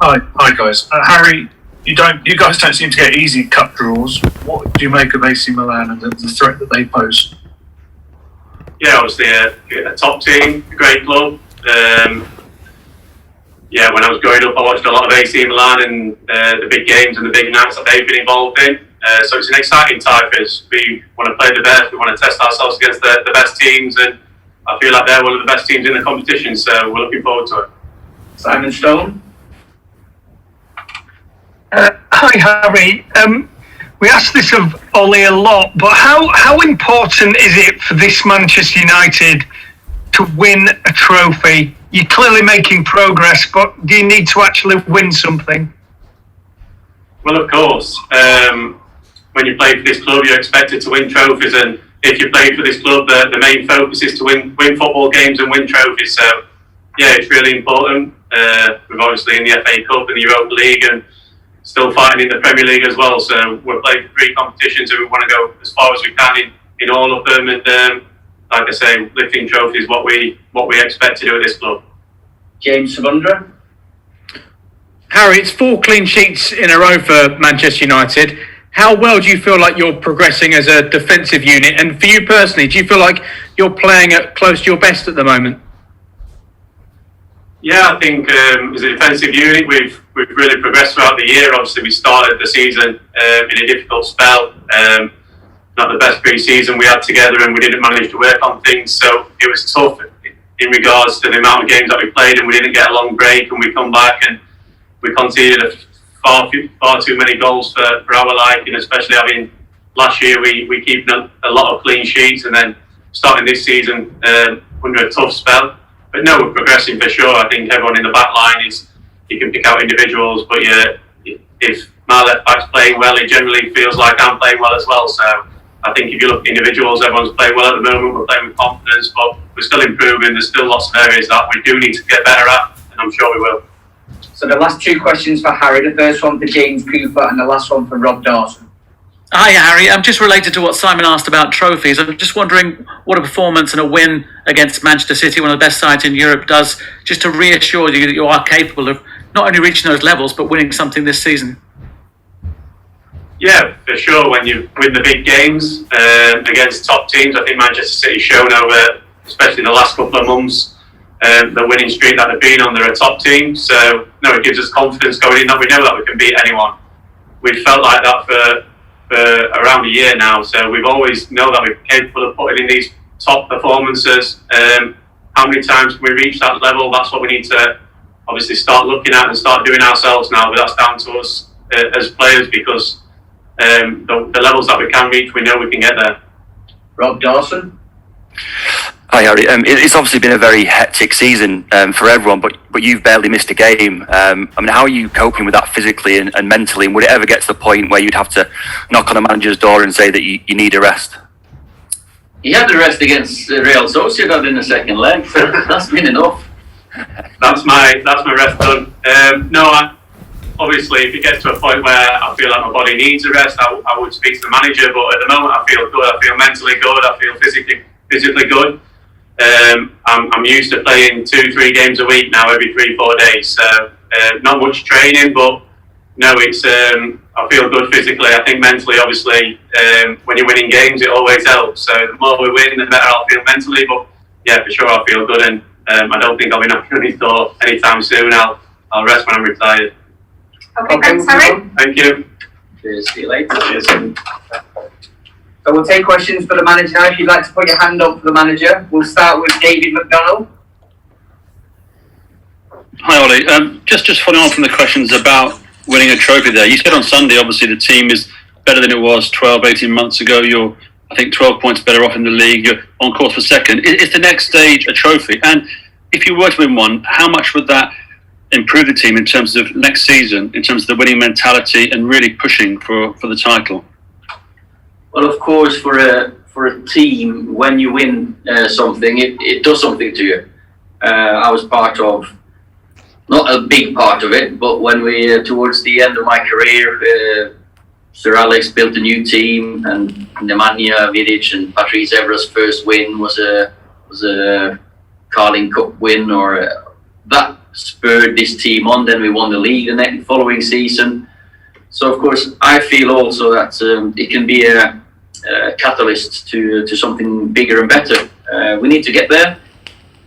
Hi guys. Harry, you guys don't seem to get easy cup draws. What do you make of AC Milan and the threat that they pose? Yeah, obviously a top team, a great club. Yeah, when I was growing up, I watched a lot of AC Milan and the big games and the big nights that they've been involved in. So it's an exciting time for us. We want to play the best. We want to test ourselves against the best teams, and I feel like they're one of the best teams in the competition. So we're looking forward to it. Simon Stone. Hi Harry. We ask this of Ollie a lot, but how important is it for this Manchester United to win a trophy? You're clearly making progress, but do you need to actually win something? Well, of course. When you play for this club, you're expected to win trophies, and if you play for this club, the main focus is to win football games and win trophies. So, yeah, it's really important. We're obviously in the FA Cup and the Europa League, and still fighting in the Premier League as well. So we're playing 3 competitions, and we want to go as far as we can in all of them. And like I say, lifting trophies is what we expect to do at this club. James Savundra. Harry, it's 4 clean sheets in a row for Manchester United. How well do you feel like you're progressing as a defensive unit? And for you personally, do you feel like you're playing at close to your best at the moment? Yeah, I think as a defensive unit, we've really progressed throughout the year. Obviously, we started the season in a difficult spell. Not the best pre-season we had together, and we didn't manage to work on things. So it was tough in regards to the amount of games that we played, and we didn't get a long break, and we come back and we conceded far too many goals for our liking, especially having last year we keeping a lot of clean sheets, and then starting this season under a tough spell. But no, we're progressing for sure. I think everyone in the back line you can pick out individuals, but if my left back's playing well, it generally feels like I'm playing well as well. So I think if you look at individuals, everyone's playing well at the moment. We're playing with confidence, but we're still improving. There's still lots of areas that we do need to get better at, and I'm sure we will. So the last 2 questions for Harry. The first one for James Cooper and the last one for Rob Dawson. Hi Harry, I'm just related to what Simon asked about trophies. I'm just wondering what a performance and a win against Manchester City, one of the best sides in Europe, does just to reassure you that you are capable of not only reaching those levels but winning something this season. Yeah, for sure. When you win the big games against top teams, I think Manchester City's shown over, especially the last couple of months, the winning streak that they've been on. They're a top team, so no, it gives us confidence going in that we know that we can beat anyone. We've felt like that for around a year now, so we've always know that we're capable of putting in these top performances. How many times can we reach that level? That's what we need to obviously start looking at and start doing ourselves now, but that's down to us as players, because the levels that we can reach, we know we can get there. Rob Dawson. Hi Harry, it's obviously been a very hectic season for everyone, but you've barely missed a game. I mean, how are you coping with that physically and mentally, and would it ever get to the point where you'd have to knock on a manager's door and say that you need a rest? He had the rest against Real Sociedad in the second leg, so that's been enough. That's my rest done. Obviously, if it gets to a point where I feel like my body needs a rest, I would speak to the manager, but at the moment I feel good, I feel mentally good, I feel physically good. I'm used to playing 2-3 games a week now, every 3-4 days. So not much training, but no, it's I feel good physically. I think mentally, obviously, when you're winning games, it always helps. So the more we win, the better I'll feel mentally. But yeah, for sure, I feel good, and I don't think I'll be knocking on his door anytime soon. I'll rest when I'm retired. Okay, thanks, Harry. Thank you. Cheers, see you later. Cheers. So we'll take questions for the manager now. If you'd like to put your hand up for the manager, we'll start with David McDonald. Hi Ollie, just following on from the questions about winning a trophy there. You said on Sunday, obviously the team is better than it was 12, 18 months ago. You're, I think, 12 points better off in the league. You're on course for second. Is the next stage a trophy? And if you were to win one, how much would that improve the team in terms of next season, in terms of the winning mentality and really pushing for the title? Well, of course, for a team, when you win something, it does something to you. I was part of, not a big part of it, but when we, towards the end of my career, Sir Alex built a new team, and Nemanja Vidic and Patrice Evra's first win was a Carling Cup win, or that spurred this team on. Then we won the league the following season. So of course, I feel also that it can be a catalyst to something bigger and better. We need to get there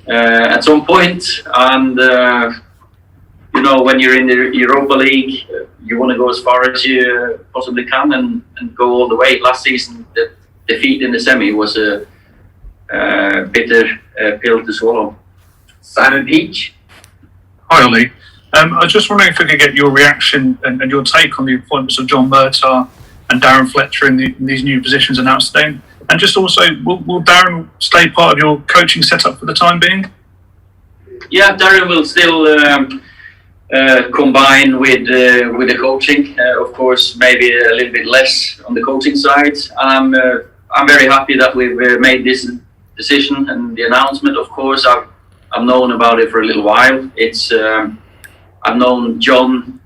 at some point, and you know, when you're in the Europa League, you want to go as far as you possibly can and go all the way. Last season, the defeat in the semi was a bitter pill to swallow. Simon Peach. Hi, Ollie. I was just wondering if we could get your reaction and your take on the appointments of John Murtagh and Darren Fletcher in these new positions announced today. And just also, will Darren stay part of your coaching setup for the time being? Yeah, Darren will still combine with the coaching. Of course, maybe a little bit less on the coaching side. I'm very happy that we've made this decision and the announcement. Of course, I've known about it for a little while. It's I've known John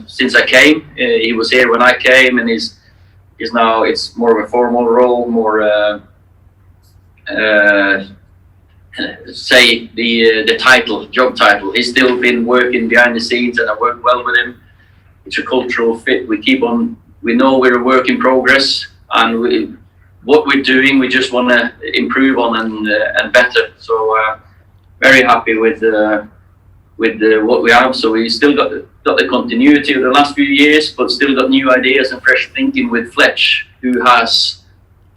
since I came. He was here when I came, and is now, it's more of a formal role, more say the title, job title. He's still been working behind the scenes, and I work well with him. It's a cultural fit. We know we're a work in progress, and what we're doing, we just want to improve on and better. So very happy with what we have. So we still got the continuity of the last few years, but still got new ideas and fresh thinking with Fletch, who has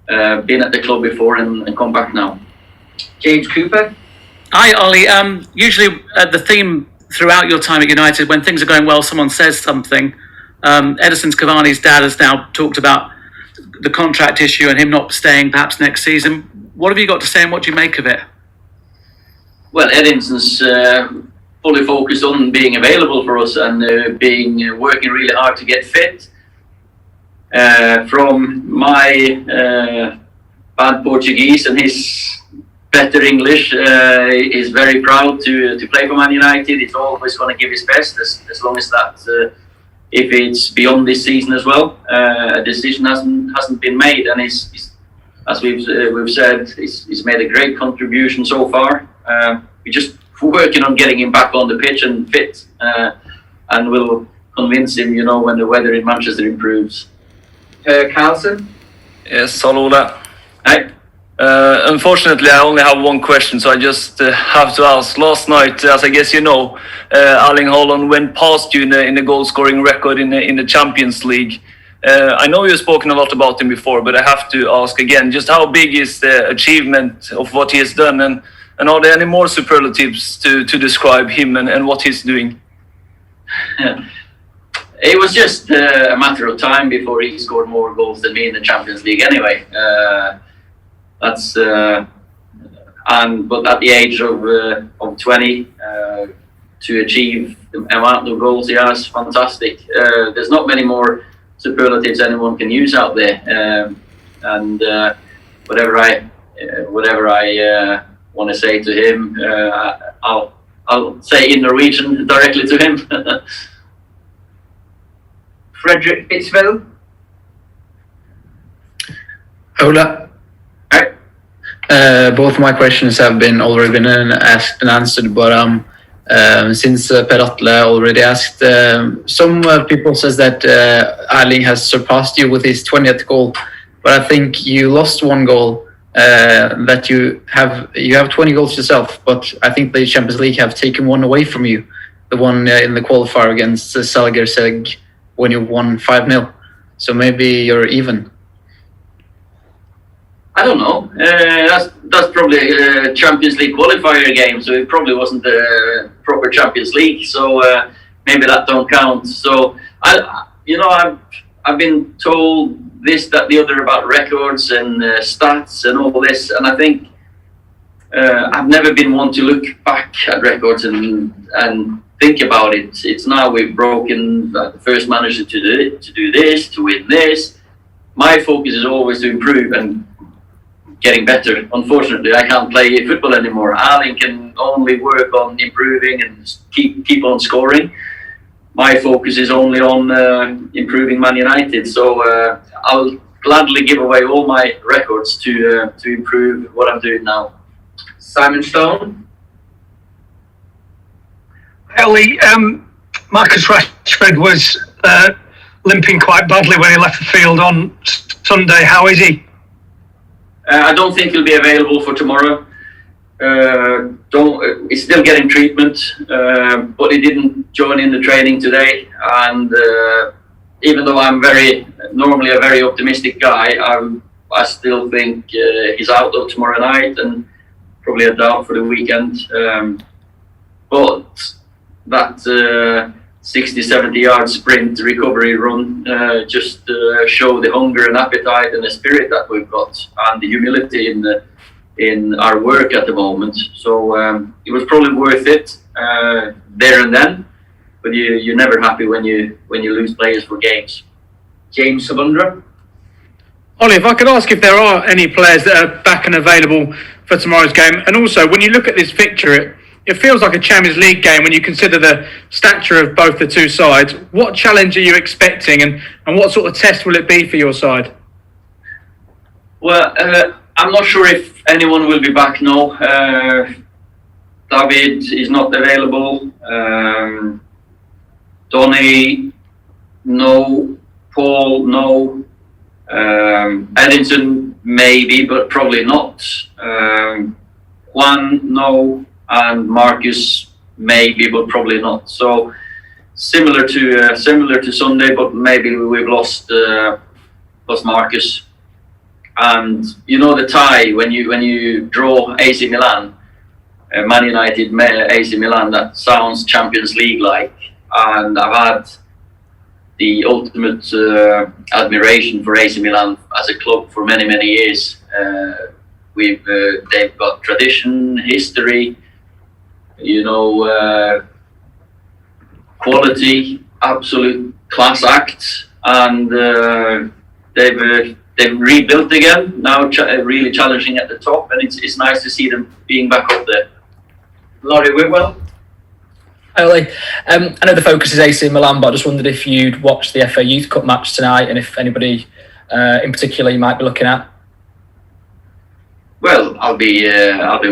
been at the club before and come back now. James Cooper. Hi, Ollie. Usually the theme throughout your time at United, when things are going well, someone says something. Edison Cavani's dad has now talked about the contract issue and him not staying perhaps next season. What have you got to say and what do you make of it? Well, Edison's fully focused on being available for us and working really hard to get fit. From my bad Portuguese and his better English, he's very proud to play for Man United. He's always going to give his best, as long as that, if it's beyond this season as well. A decision hasn't been made, and he's as we've said, he's made a great contribution so far. We're just working on getting him back on the pitch and fit, and we'll convince him, you know, when the weather in Manchester improves. Carlson. Yes, hello there. Hi. Unfortunately, I only have one question, so I just have to ask. Last night, as I guess you know, Erling Haaland went past you in the goal-scoring record in the Champions League. I know you've spoken a lot about him before, but I have to ask again, just how big is the achievement of what he has done, and are there any more superlatives to describe him and what he's doing? It was just a matter of time before he scored more goals than me in the Champions League anyway. But at the age of 20, to achieve the amount of goals he has, fantastic. There's not many more superlatives anyone can use out there. And whatever I want to say to him, I'll say in Norwegian directly to him. Frederick Fitzville. Ola. Both my questions have already been asked and answered, but since Per Atle already asked, some people says that Erling has surpassed you with his 20th goal, but I think you lost one goal. That you have 20 goals yourself, but I think the Champions League have taken one away from you, the one in the qualifier against Salgerseg when you won 5-0. So maybe you're even. I don't know. That's probably a Champions League qualifier game, so it probably wasn't a proper Champions League. So maybe that don't count. So I've been told this, that, the other about records and stats and all this, and I think I've never been one to look back at records and think about it. It's now we've broken the first manager to do this, to win this. My focus is always to improve and getting better. Unfortunately, I can't play football anymore. Erling can only work on improving and keep on scoring. My focus is only on improving Man United. So I'll gladly give away all my records to improve what I'm doing now. Simon Stone. Ellie, Marcus Rashford was limping quite badly when he left the field on Sunday. How is he? I don't think he'll be available for tomorrow. He's still getting treatment, but he didn't join in the training today. And even though I'm normally a very optimistic guy, I still think he's out of tomorrow night and probably a doubt for the weekend. But that 60-70 yard sprint recovery run just show the hunger and appetite and the spirit that we've got and the humility in our work at the moment. So it was probably worth it there and then, but you're never happy when you lose players for games. James Sabundra. Ollie, if I could ask if there are any players that are back and available for tomorrow's game, and also when you look at this fixture, it feels like a Champions League game when you consider the stature of both the two sides. What challenge are you expecting, and what sort of test will it be for your side? Well, I'm not sure if anyone will be back now. David is not available. Donny, no. Paul, no. Edinson, maybe, but probably not. Juan, no. And Marcus, maybe, but probably not. So similar to Sunday, but maybe we've lost Marcus. And you know the tie when you draw AC Milan, Man United, AC Milan. That sounds Champions League like, and I've had the ultimate admiration for AC Milan as a club for many years. They've got tradition, history, quality, absolute class act, and they've rebuilt again now, really challenging at the top, and it's nice to see them being back up there. Laurie Whitwell. Hi Ollie. I know the focus is AC Milan, but I just wondered if you'd watched the FA Youth Cup match tonight, and if anybody in particular you might be looking at. Well, I'll be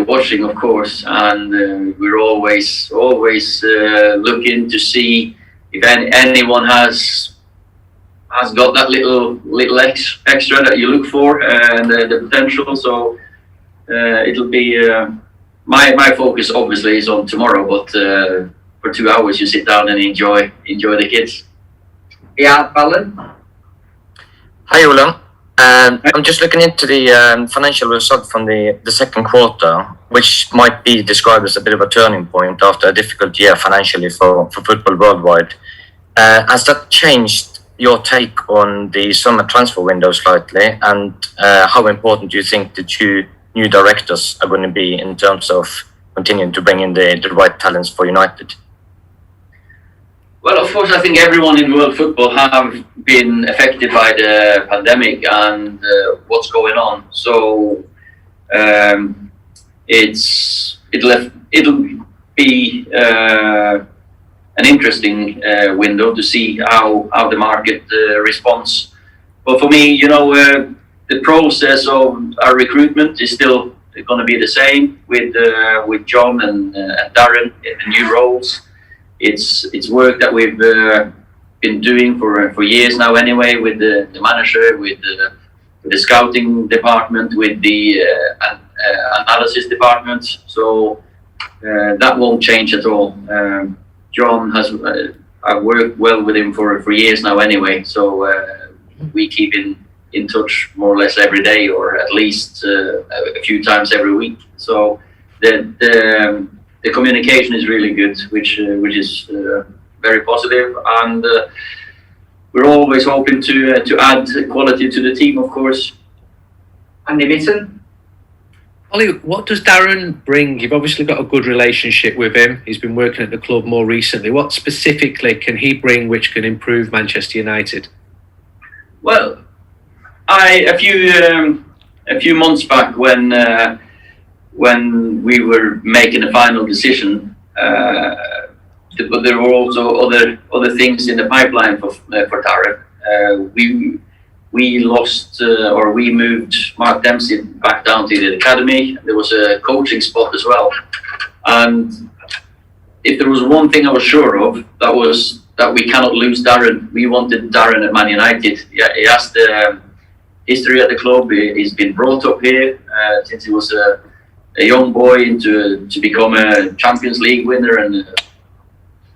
watching, of course, and we're always looking to see if anyone has got that little extra that you look for and the potential. So it'll be my focus obviously is on tomorrow, but for 2 hours you sit down and enjoy the kids. Yeah, Alan. Hi, Ola. I'm just looking into the financial result from the second quarter, which might be described as a bit of a turning point after a difficult year financially for football worldwide. Has that changed your take on the summer transfer window slightly, and how important do you think the two new directors are going to be in terms of continuing to bring in the right talents for United? Well, of course, I think everyone in world football have been affected by the pandemic and what's going on. So it'll be an interesting window to see how the market responds. But for me, the process of our recruitment is still going to be the same with John and Darren in the new roles. It's work that we've been doing for years now anyway, with the manager, with the scouting department, with the analysis department. So that won't change at all. John I've worked well with him for years now anyway, so we keep in touch more or less every day, or at least a few times every week. So the communication is really good, which is very positive, and we're always hoping to add quality to the team, of course. Andy Mitten. Ollie, what does Darren bring? You've obviously got a good relationship with him. He's been working at the club more recently. What specifically can he bring which can improve Manchester United? Well, a few months back when we were making a final decision, but there were also other things in the pipeline for Darren. We lost or we moved Mark Dempsey back down to the academy. There was a coaching spot as well, and if there was one thing I was sure of, that was that we cannot lose Darren. We wanted Darren at Man United. Yeah, he has the history at the club. He's been brought up here since he was a young boy to become a Champions League winner and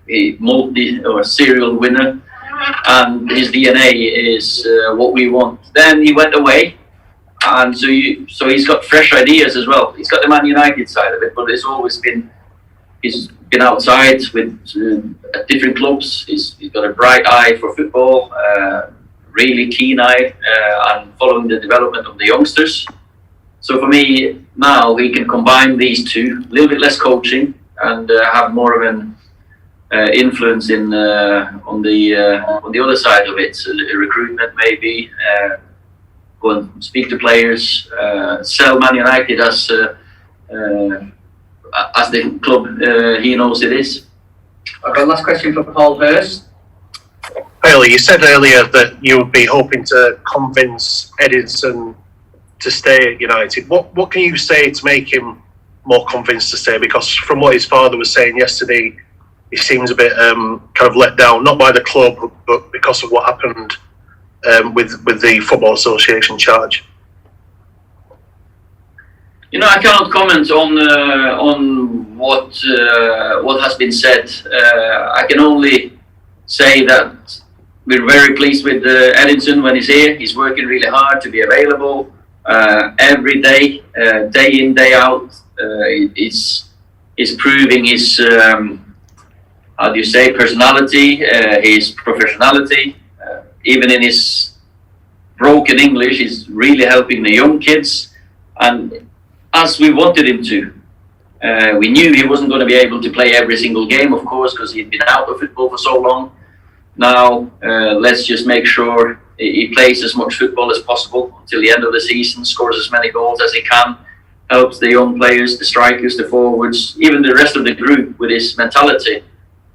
a serial winner. And his DNA is what we want. Then he went away, and so he's got fresh ideas as well. He's got the Man United side of it, but he's been outside with at different clubs. He's got a bright eye for football, really keen eye, and following the development of the youngsters. So for me now, he can combine these two, a little bit less coaching, and have more of an influence in on the other side of it. So recruitment, maybe go and speak to players, sell Man United as the club he knows it is. Okay, last question for Paul Hurst. Bailey, you said earlier that you would be hoping to convince Edinson to stay at United. What can you say to make him more convinced to stay? Because from what his father was saying yesterday, he seems a bit kind of let down, not by the club, but because of what happened with the Football Association charge. I cannot comment on what has been said. I can only say that we're very pleased with Edinson when he's here. He's working really hard to be available every day, day in, day out. He's proving his personality, his professionality. Even in his broken English, he's really helping the young kids. And as we wanted him to, we knew he wasn't going to be able to play every single game, of course, because he'd been out of football for so long. Now, let's just make sure he plays as much football as possible until the end of the season, scores as many goals as he can, helps the young players, the strikers, the forwards, even the rest of the group with his mentality.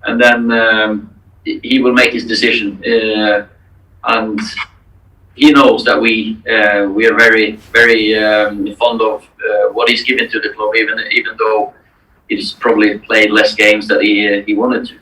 And then he will make his decision. And he knows that we are very, very fond of what he's given to the club, even though he's probably played less games than he wanted to.